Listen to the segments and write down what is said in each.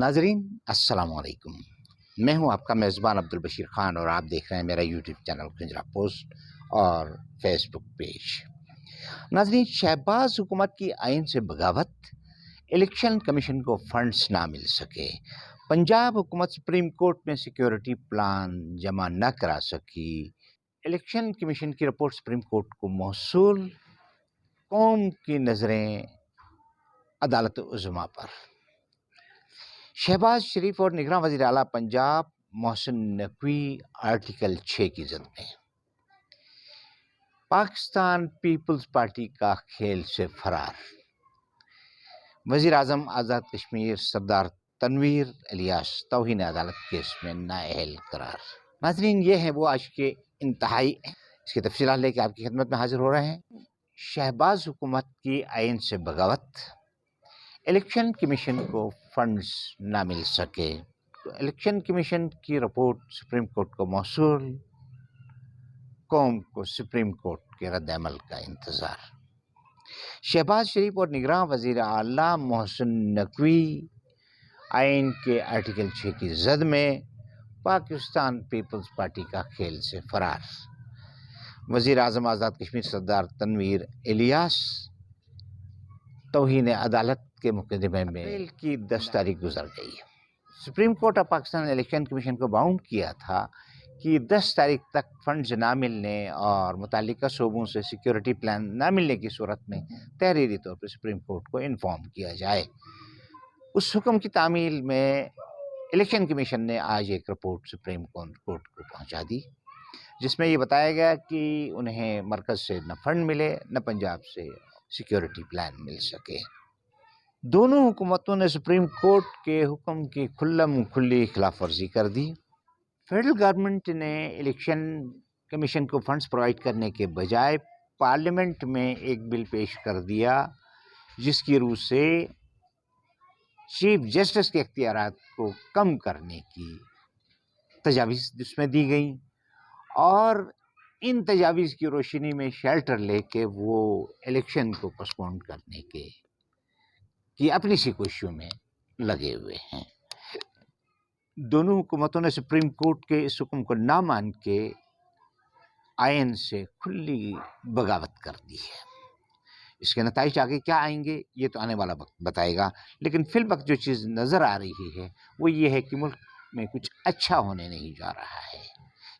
नाजरीन अस्सलाम वालेकुम। मैं हूं आपका मेज़बान अब्दुल बशीर ख़ान और आप देख रहे हैं मेरा यूट्यूब चैनल खंजरा पोस्ट और फेसबुक पेज। नाजरीन, शहबाज हुकूमत की आइन से बगावत, इलेक्शन कमीशन को फंड्स ना मिल सके, पंजाब हुकूमत सुप्रीम कोर्ट में सिक्योरिटी प्लान जमा न करा सकी, इलेक्शन कमीशन की रिपोर्ट सुप्रीम कोर्ट को मौसूल, कौम की नज़रें अदालत उज़्मा पर। शहबाज शरीफ और निगरां वज़ीर आला पंजाब मोहसिन नकवी आर्टिकल 6 की जद में, पाकिस्तान पीपल्स पार्टी का खेल से फरार, वज़ीर आज़म आज़ाद कश्मीर सरदार तनवीर इलियास तौहीन अदालत केस में नाअहल करार। नाज़रीन, ये है वो आज के इंतहाई, इसकी तफसीलात लेके आपकी खिदमत में हाजिर हो रहे हैं। शहबाज हुकूमत की आइन से बगावत, इलेक्शन कमीशन को फंड्स ना मिल सके, तो इलेक्शन कमीशन की रिपोर्ट सुप्रीम कोर्ट को मौसूल, कौम को सुप्रीम कोर्ट के रद्द-ए-अमल का इंतज़ार। शहबाज शरीफ और निगरां वज़ीर आला मोहसिन नकवी आइन के आर्टिकल 6 की जद में पाकिस्तान पीपल्स पार्टी का खेल से फरार, वज़ीर आज़म आज़ाद कश्मीर सरदार तनवीर इलियास तौहीन अदालत के मुकदमे में अप्रैल की 10 तारीख गुजर गई। सुप्रीम कोर्ट ऑफ पाकिस्तान ने इलेक्शन कमीशन को बाउंड किया था कि 10 तारीख तक फंड्स ना मिलने और मुतालिका शोबों से सिक्योरिटी प्लान ना मिलने की सूरत में तहरीरी तौर पर सुप्रीम कोर्ट को इन्फॉर्म किया जाए। उस हुक्म की तामील में इलेक्शन कमीशन ने आज एक रिपोर्ट सुप्रीम कोर्ट को पहुंचा दी, जिसमें ये बताया गया कि उन्हें मरकज़ से न फंड मिले न पंजाब से सिक्योरिटी प्लान मिल सके। दोनों हुकूमतों ने सुप्रीम कोर्ट के हुक्म की खुल्लम खुल्ली खिलाफ वर्जी कर दी। फेडरल गवर्नमेंट ने इलेक्शन कमीशन को फंड्स प्रोवाइड करने के बजाय पार्लियामेंट में एक बिल पेश कर दिया, जिसकी रूह से चीफ जस्टिस के इख्तियारात को कम करने की तजावीज़ उसमें दी गई और इन तजावीज़ की रोशनी में शेल्टर लेके वो इलेक्शन को पोस्टपोन करने की अपनी सी कोशिशों में लगे हुए हैं। दोनों हुकूमतों ने सुप्रीम कोर्ट के इस हुक्म को ना मान के आइन से खुली बगावत कर दी है। इसके नताइज आगे क्या आएंगे ये तो आने वाला वक्त बताएगा, लेकिन फिल वक्त जो चीज़ नज़र आ रही है वो ये है कि मुल्क में कुछ अच्छा होने नहीं जा रहा है।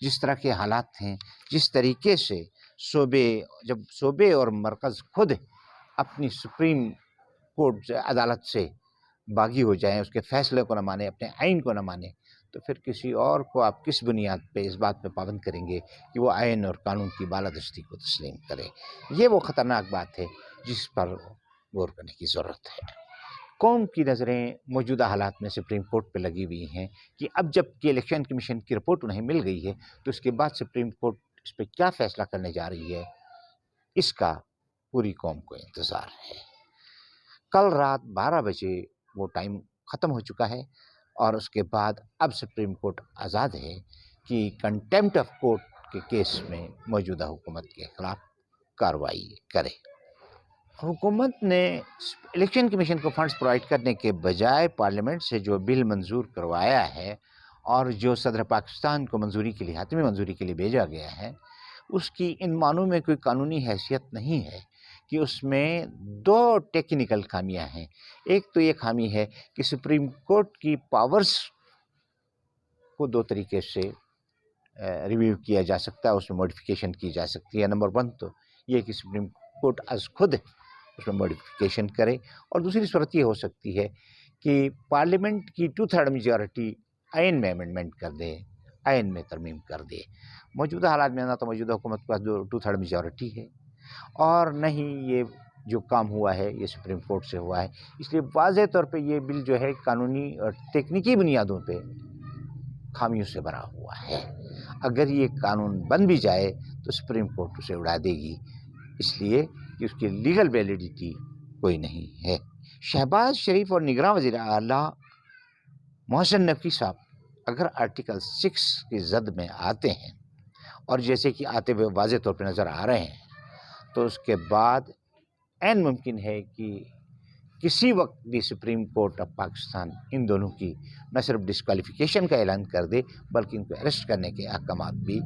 जिस तरह के हालात हैं, जिस तरीके से जब सूबे और मरकज़ खुद अपनी सुप्रीम कोर्ट अदालत से बागी हो जाएं, उसके फैसले को न माने, अपने आइन को न माने, तो फिर किसी और को आप किस बुनियाद पे इस बात पे पाबंद करेंगे कि वो आइन और कानून की बालादस्ती को तस्लीम करे। ये वो ख़तरनाक बात है जिस पर गौर करने की ज़रूरत है। कौम की नज़रें मौजूदा हालात में सुप्रीम कोर्ट पे लगी हुई हैं कि अब जबकि इलेक्शन कमीशन की रिपोर्ट उन्हें मिल गई है तो उसके बाद सुप्रीम कोर्ट इस पर क्या फ़ैसला करने जा रही है, इसका पूरी कौम को इंतज़ार है। कल रात 12 बजे वो टाइम ख़त्म हो चुका है और उसके बाद अब सुप्रीम कोर्ट आज़ाद है कि कंटेम्प्ट ऑफ कोर्ट के केस में मौजूदा हुकूमत के ख़िलाफ़ कार्रवाई करे। हुकूमत ने इलेक्शन कमीशन को फंड्स प्रोवाइड करने के बजाय पार्लियामेंट से जो बिल मंजूर करवाया है और जो सदर पाकिस्तान को मंजूरी के लिए, हातमी मंजूरी के लिए भेजा गया है, उसकी इन मानों में कोई कानूनी हैसियत नहीं है कि उसमें दो टेक्निकल खामियां हैं। एक तो ये खामी है कि सुप्रीम कोर्ट की पावर्स को दो तरीके से रिव्यू किया जा सकता है, उसमें मॉडिफिकेशन की जा सकती है। नंबर 1 तो ये कि सुप्रीम कोर्ट आज खुद उसमें मॉडिफिकेशन करे, और दूसरी सूरत ये हो सकती है कि पार्लियामेंट की 2/3 मेजॉरिटी आइन में अमेंडमेंट कर दे, आइन में तरमीम कर दे। मौजूदा हालात में ना तो मौजूदा हुकूमत के पास 2/3 मेजॉरिटी है और न ही ये जो काम हुआ है ये सुप्रीम कोर्ट से हुआ है, इसलिए वाज़ेह तौर पे ये बिल जो है कानूनी और तकनीकी बुनियादों पे खामियों से भरा हुआ है। अगर ये कानून बन भी जाए तो सुप्रीम कोर्ट उसे उड़ा देगी, इसलिए कि उसकी लीगल वैलिडिटी कोई नहीं है। शहबाज शरीफ और निगरां वज़ीर आला मोहसिन नकवी साहब अगर आर्टिकल 6 की जद में आते हैं और जैसे कि आते हुए वाज़ेह तौर पे नज़र आ रहे हैं, तो उसके बाद ऐन मुमकिन है कि किसी वक्त भी सुप्रीम कोर्ट ऑफ पाकिस्तान इन दोनों की न सिर्फ डिस्क्वालिफिकेशन का ऐलान कर दे बल्कि इनको अरेस्ट करने के अहकामात भी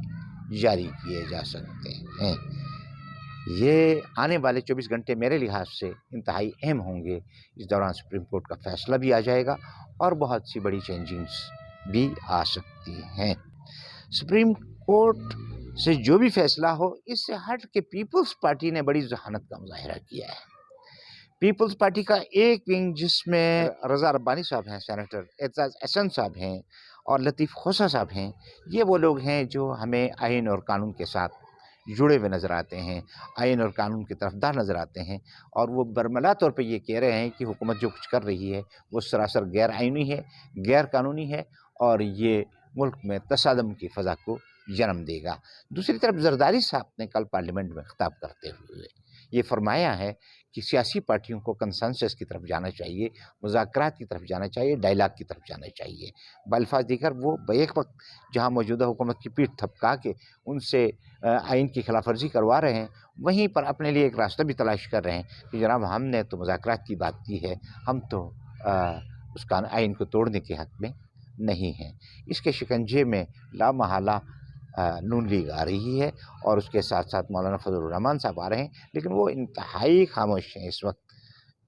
जारी किए जा सकते हैं। ये आने वाले 24 घंटे मेरे लिहाज से इंतहाई अहम होंगे। इस दौरान सुप्रीम कोर्ट का फैसला भी आ जाएगा और बहुत सी बड़ी चेंजिंग्स भी आ सकती हैं। सुप्रीम कोर्ट से जो भी फैसला हो, इससे हट के पीपल्स पार्टी ने बड़ी जहानत का मुजाहिरा किया है। पीपल्स पार्टी का एक विंग जिसमें रज़ा रब्बानी साहब हैं, सेनेटर एजाज अहसन साहब हैं और लतीफ़ खोसा साहब हैं, ये वो लोग हैं जो हमें आइन और कानून के साथ जुड़े हुए नज़र आते हैं, आइन और कानून के तरफदार नज़र आते हैं और वो बरमला तौर पे ये कह रहे हैं कि हुकूमत जो कुछ कर रही है वो सरासर गैर आइनी है, गैर कानूनी है और ये मुल्क में तसादम की फ़ज़ा को जन्म देगा। दूसरी तरफ जरदारी साहब ने कल पार्लियामेंट में खिताब करते हुए ये फरमाया है कि सियासी पार्टियों को कंसेंसस की तरफ जाना चाहिए, मुज़ाकरात की तरफ जाना चाहिए, डायलॉग की तरफ जाना चाहिए। बल्फाज दीगर वो बैक वक्त जहाँ मौजूदा हुकूमत की पीठ थपका के उनसे आइन की खिलाफ वर्जी करवा रहे हैं, वहीं पर अपने लिए एक रास्ता भी तलाश कर रहे हैं कि जनाब हमने तो मुज़ाकरात की बात की है, हम तो उस आइन को तोड़ने के हक़ में नहीं हैं। इसके शिकंजे में लामहला नून लीग आ रही है और उसके साथ साथ मौलाना फजलुर रहमान साहब आ रहे हैं, लेकिन वो इंतहाई खामोश हैं इस वक्त।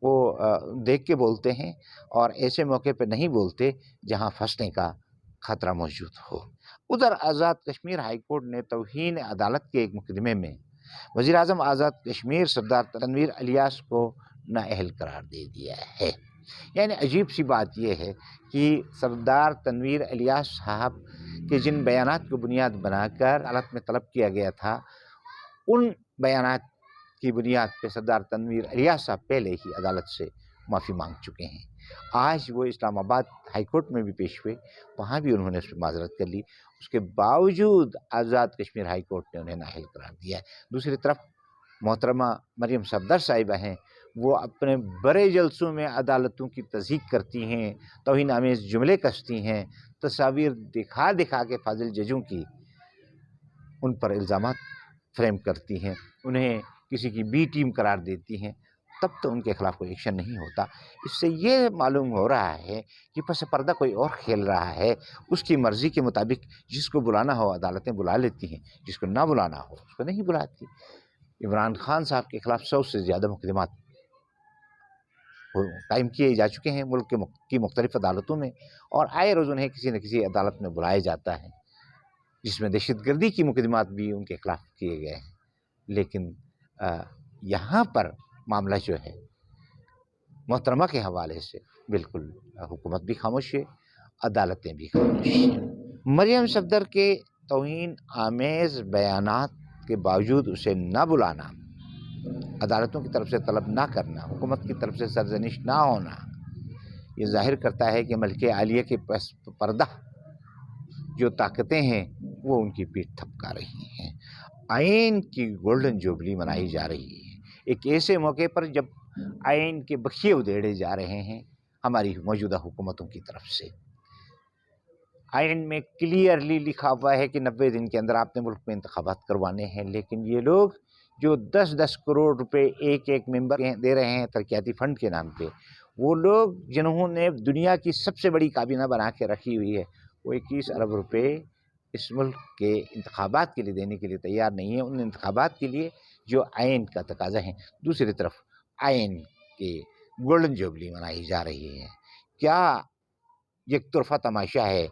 वो देख के बोलते हैं और ऐसे मौके पे नहीं बोलते जहां फंसने का खतरा मौजूद हो। उधर आज़ाद कश्मीर हाई कोर्ट ने तौहीन अदालत के एक मुकदमे में वज़ीर आज़म आज़ाद कश्मीर सरदार तनवीर इलियास को नाअहल करार दे दिया है। यानी अजीब सी बात यह है कि सरदार तनवीर इलियास साहब के जिन बयानात को बुनियाद बनाकर अदालत में तलब किया गया था, उन बयानात की बुनियाद पे सरदार तनवीर इलियास साहब पहले ही अदालत से माफ़ी मांग चुके हैं। आज वो इस्लामाबाद हाई कोर्ट में भी पेश हुए, वहाँ भी उन्होंने उस पर माजरत कर ली। उसके बावजूद आज़ाद कश्मीर हाई कोर्ट ने उन्हें नाअहल करार दिया है। दूसरी तरफ मोहतरमा मरियम सफदर साहिबा हैं, वो अपने बड़े जलसों में अदालतों की तज़हीक करती हैं, तौहीन आमेज़ जुमले कसती हैं, तस्वीर दिखा दिखा के फाजिल जजों की उन पर इल्ज़ामात फ्रेम करती हैं, उन्हें किसी की बी टीम करार देती हैं, तब तो उनके खिलाफ कोई एक्शन नहीं होता। इससे ये मालूम हो रहा है कि पस पर्दा कोई और खेल रहा है। उसकी मर्ज़ी के मुताबिक जिसको बुलाना हो अदालतें बुला लेती हैं, जिसको ना बुलाना हो उसको नहीं बुलाती। इमरान खान साहब के खिलाफ 100 से ज़्यादा मुकदमात कायम किए जा चुके हैं मुल्क की मुख्तलिफ अदालतों में और आए रोज़ उन्हें किसी न किसी अदालत में बुलाया जाता है, जिसमें दहशतगर्दी की मुकदमात भी उनके खिलाफ किए गए हैं। लेकिन यहाँ पर मामला जो है मोहतरमा के हवाले से बिल्कुल हुकूमत भी खामोश है, अदालतें भी खामोश हैं। मरियम सफदर के तौहीन आमेज़ बयानात के बावजूद उसे न बुलाना, अदालतों की तरफ से तलब ना करना, हुकूमत की तरफ से सरजनिश ना होना, ये ज़ाहिर करता है कि मलके आलिया के पर्दा जो ताकतें हैं वो उनकी पीठ थपका रही हैं। आइन की गोल्डन जुबली मनाई जा रही है, एक ऐसे मौके पर जब आइन के बखिए उधेड़े जा रहे हैं हमारी मौजूदा हुकूमतों की तरफ से। आइन में क्लियरली लिखा हुआ है कि 90 दिन के अंदर आपने मुल्क में इंतखाबात करवाने हैं, लेकिन ये लोग जो 10-10 करोड़ रुपए एक मेंबर दे रहे हैं तरक्याती फ़ंड के नाम पे, वो लोग जिन्होंने दुनिया की सबसे बड़ी काबीना बना के रखी हुई है, वो 21 अरब रुपए इस मुल्क के इंतखाबात के लिए देने के लिए तैयार नहीं है, उन इंतखाबात के लिए जो आइन का तकाज़ा है। दूसरी तरफ आइन के गोल्डन जुबली मनाई जा रही है। क्या एक तरफ़ा तमाशा है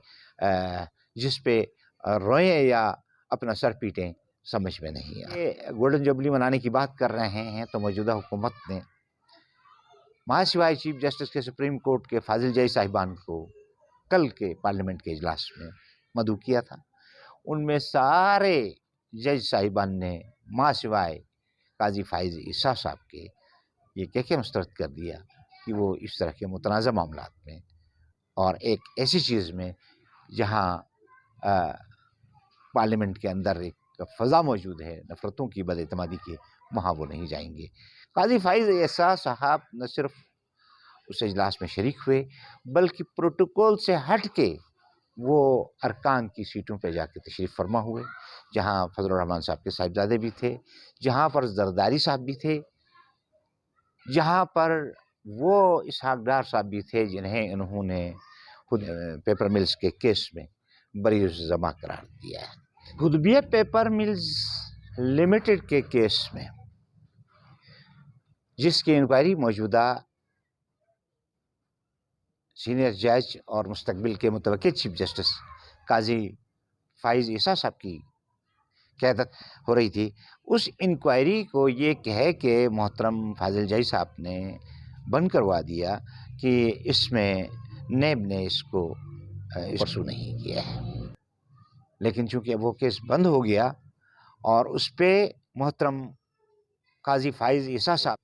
जिस पे रोएं या अपना सर पीटें, समझ में नहीं आता। ये गोल्डन जुबली मनाने की बात कर रहे हैं तो मौजूदा हुकूमत ने महासिवाय चीफ जस्टिस के सुप्रीम कोर्ट के फाजिल जज साहिबान को कल के पार्लियामेंट के इजलास में मदऊ किया था। उनमें सारे जज साहिबान ने महासिवाय काजी फाइज ईसा साहब के ये कह के मुस्तरद कर दिया कि वो इस तरह के मुतनाज़ा मामलात में और एक ऐसी चीज़ में जहाँ पार्लियामेंट के अंदर एक फ़ज़ा मौजूद है नफ़रतों की, बदएतमादी की, वहाँ वो नहीं जाएंगे। काजी फाइज़ ईसा साहब न सिर्फ उस इजलास में शरीक हुए बल्कि प्रोटोकॉल से हट के वो अरकान की सीटों पे जाके तशरीफ़ फरमा हुए, जहाँ फजलुर रहमान साहब के साहिबजादे भी थे, जहाँ पर जरदारी साहब भी थे, जहाँ पर وہ اسحاق ڈار صاحب بھی تھے جنہیں انہوں نے خود پیپر ملز کے کیس میں بری الزما قرار دیا ہے۔ خودبیہ پیپر ملز لمیٹڈ کے کیس میں جس کی انکوائری موجودہ سینئر جج اور مستقبل کے متوقع چیف جسٹس قاضی فائز عیسیٰ صاحب کی قیادت ہو رہی تھی، اس انکوائری کو یہ کہے کہ محترم فاضل جائی صاحب نے بند کروا دیا کہ اس میں نیب نے اس کو پرسو نہیں کیا ہے، لیکن چونکہ وہ کیس بند ہو گیا اور اس پہ محترم قاضی فائز عیسیٰ صاحب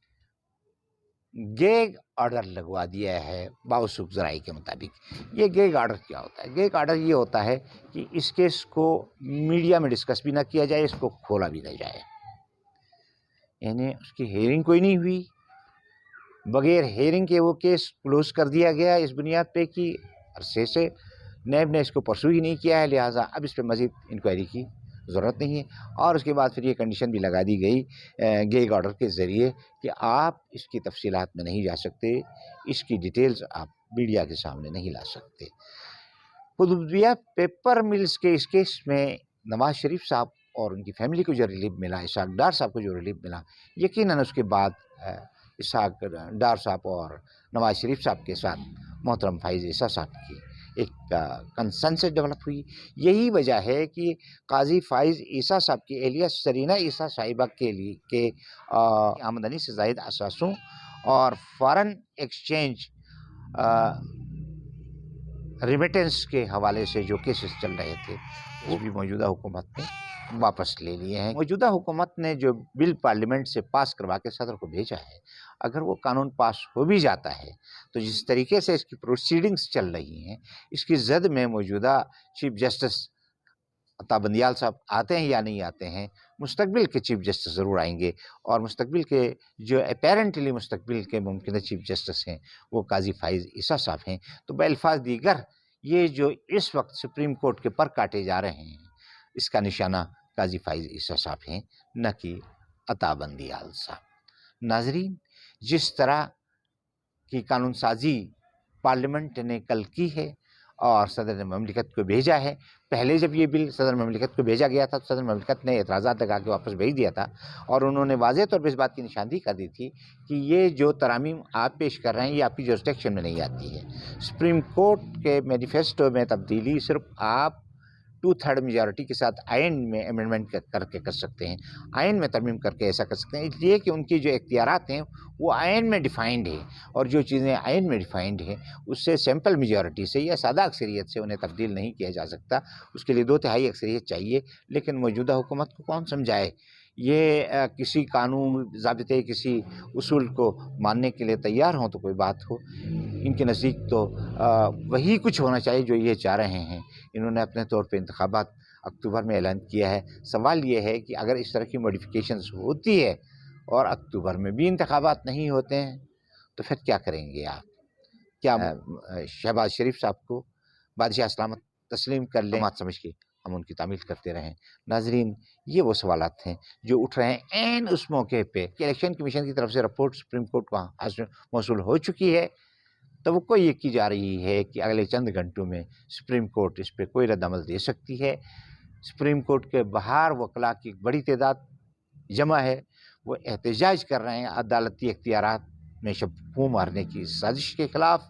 گیگ آرڈر لگوا دیا ہے باوثوق ذرائع کے مطابق۔ یہ گیگ آرڈر کیا ہوتا ہے؟ گیگ آرڈر یہ ہوتا ہے کہ اس کیس کو میڈیا میں ڈسکس بھی نہ کیا جائے، اس کو کھولا بھی نہ جائے، یعنی اس کی ہیئرنگ کوئی نہیں ہوئی، بغیر ہیئرنگ کے وہ کیس کلوز کر دیا گیا اس بنیاد پہ کہ عرصے سے نیب نے اس کو پرسو ہی نہیں کیا ہے، لہٰذا اب اس پہ مزید انکوائری کی ضرورت نہیں ہے۔ اور اس کے بعد پھر یہ کنڈیشن بھی لگا دی گئی گیگ آرڈر کے ذریعے کہ آپ اس کی تفصیلات میں نہیں جا سکتے، اس کی ڈیٹیلز آپ میڈیا کے سامنے نہیں لا سکتے۔ خودبیہ پیپر ملز کے اس کیس میں نواز شریف صاحب اور ان کی فیملی کو جو ریلیف ملا، اسحاق ڈار صاحب کو جو ریلیف ملا، یقیناً اس کے بعد اسحاق ڈار صاحب اور نواز شریف صاحب کے ساتھ محترم فائز عیسیٰ صاحب کی ایک کنسنسس ڈیولپ ہوئی۔ یہی وجہ ہے کہ قاضی فائز عیسیٰ صاحب کی اہلیہ سرینہ عیسیٰ صاحبہ کے لیے کہ آمدنی سے زائد اثاثوں اور فارن ایکسچینج ریمیٹنس کے حوالے سے جو کیسز چل رہے تھے وہ بھی موجودہ حکومت نے واپس لے لیے ہیں۔ موجودہ حکومت نے جو بل پارلیمنٹ سے پاس کروا کے صدر کو بھیجا ہے، اگر وہ قانون پاس ہو بھی جاتا ہے تو جس طریقے سے اس کی پروسیڈنگز چل رہی ہیں، اس کی زد میں موجودہ چیف جسٹس عطا بندیال صاحب آتے ہیں یا نہیں آتے ہیں، مستقبل کے چیف جسٹس ضرور آئیں گے، اور مستقبل کے جو اپیرنٹلی مستقبل کے ممکنہ چیف جسٹس ہیں وہ قاضی فائز عیسیٰ صاحب ہیں۔ تو بالفاظ دیگر یہ جو اس وقت سپریم کورٹ کے پر کاٹے جا رہے ہیں، اس کا نشانہ قاضی فائز عیسیٰ صاحب ہیں، نہ کہ عطا بندیال صاحب۔ ناظرین، جس طرح کی قانون سازی پارلیمنٹ نے کل کی ہے اور صدر مملکت کو بھیجا ہے، پہلے جب یہ بل صدر مملکت کو بھیجا گیا تھا تو صدر مملکت نے اعتراضات لگا کے واپس بھیج دیا تھا، اور انہوں نے واضح طور پہ اس بات کی نشاندہی کر دی تھی کہ یہ جو ترامیم آپ پیش کر رہے ہیں یہ آپ کی جورسڈکشن میں نہیں آتی ہے۔ سپریم کورٹ کے مینیفیسٹو میں تبدیلی صرف آپ 2/3 میجارٹی کے ساتھ آئین میں امینڈمنٹ کر کے کر سکتے ہیں، آئین میں ترمیم کر کے ایسا کر سکتے ہیں، اس لیے کہ ان کی جو اختیارات ہیں وہ آئین میں ڈیفائنڈ ہے، اور جو چیزیں آئین میں ڈیفائنڈ ہیں اس سے سمپل میجارٹی سے یا سادہ اکثریت سے انہیں تبدیل نہیں کیا جا سکتا، اس کے لیے 2/3 اکثریت چاہیے۔ لیکن موجودہ حکومت کو کون سمجھائے؟ یہ کسی قانون ضابطے کسی اصول کو ماننے کے لیے تیار ہوں تو کوئی بات ہو، ان کے نزدیک تو وہی کچھ ہونا چاہیے جو یہ چاہ رہے ہیں۔ انہوں نے اپنے طور پہ انتخابات اکتوبر میں اعلان کیا ہے۔ سوال یہ ہے کہ اگر اس طرح کی موڈیفیکیشنز ہوتی ہے اور اکتوبر میں بھی انتخابات نہیں ہوتے ہیں تو پھر کیا کریں گے آپ؟ کیا شہباز شریف صاحب کو بادشاہ سلامت تسلیم کر لیں بات سمجھ کے ہم ان کی تعمیل کرتے رہیں؟ ناظرین، یہ وہ سوالات ہیں جو اٹھ رہے ہیں عین اس موقع پہ کہ الیکشن کمیشن کی طرف سے رپورٹ سپریم کورٹ کو موصول ہو چکی ہے۔ توقع یہ کی جا رہی ہے کہ اگلے چند گھنٹوں میں سپریم کورٹ اس پہ کوئی رد عمل دے سکتی ہے۔ سپریم کورٹ کے باہر وکلاء کی ایک بڑی تعداد جمع ہے، وہ احتجاج کر رہے ہیں عدالتی اختیارات میں شبوں مارنے کی سازش کے خلاف،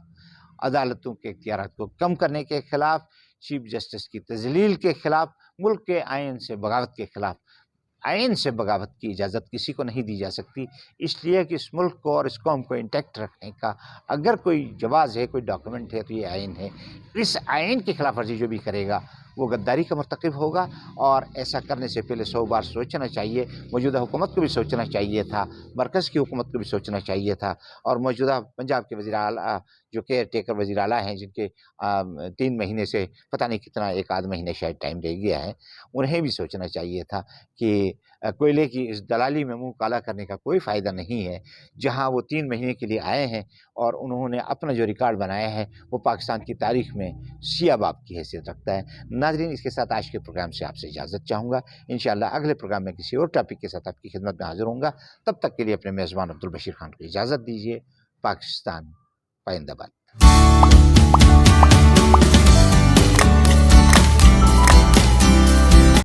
عدالتوں کے اختیارات کو کم کرنے کے خلاف، چیف جسٹس کی تذلیل کے خلاف، ملک کے آئین سے بغاوت کے خلاف۔ آئین سے بغاوت کی اجازت کسی کو نہیں دی جا سکتی، اس لیے کہ اس ملک کو اور اس قوم کو انٹیکٹ رکھنے کا اگر کوئی جواز ہے، کوئی ڈاکومنٹ ہے تو یہ آئین ہے۔ اس آئین کی خلاف ورزی جو بھی کرے گا وہ غداری کا مرتکب ہوگا، اور ایسا کرنے سے پہلے 100 بار سوچنا چاہیے۔ موجودہ حکومت کو بھی سوچنا چاہیے تھا، مرکز کی حکومت کو بھی سوچنا چاہیے تھا، اور موجودہ پنجاب کے وزیر اعلیٰ جو کیئر ٹیکر وزیر اعلیٰ ہیں، جن کے 3 مہینے سے پتہ نہیں کتنا 1 مہینہ شاید ٹائم رہ گیا ہے، انہیں بھی سوچنا چاہیے تھا کہ کوئلے کی اس دلالی میں منہ کالا کرنے کا کوئی فائدہ نہیں ہے۔ جہاں وہ 3 مہینے کے لیے آئے ہیں اور انہوں نے اپنا جو ریکارڈ بنایا ہے وہ پاکستان کی تاریخ میں سیاہ باب کی حیثیت رکھتا ہے۔ ناظرین، اس کے ساتھ آج کے پروگرام سے آپ سے اجازت چاہوں گا۔ انشاءاللہ اگلے پروگرام میں کسی اور ٹاپک کے ساتھ آپ کی خدمت میں حاضر ہوں گا۔ تب تک کے لیے اپنے میزبان عبدالبشیر خان کو اجازت دیجیے۔ پاکستان پائندہ باد.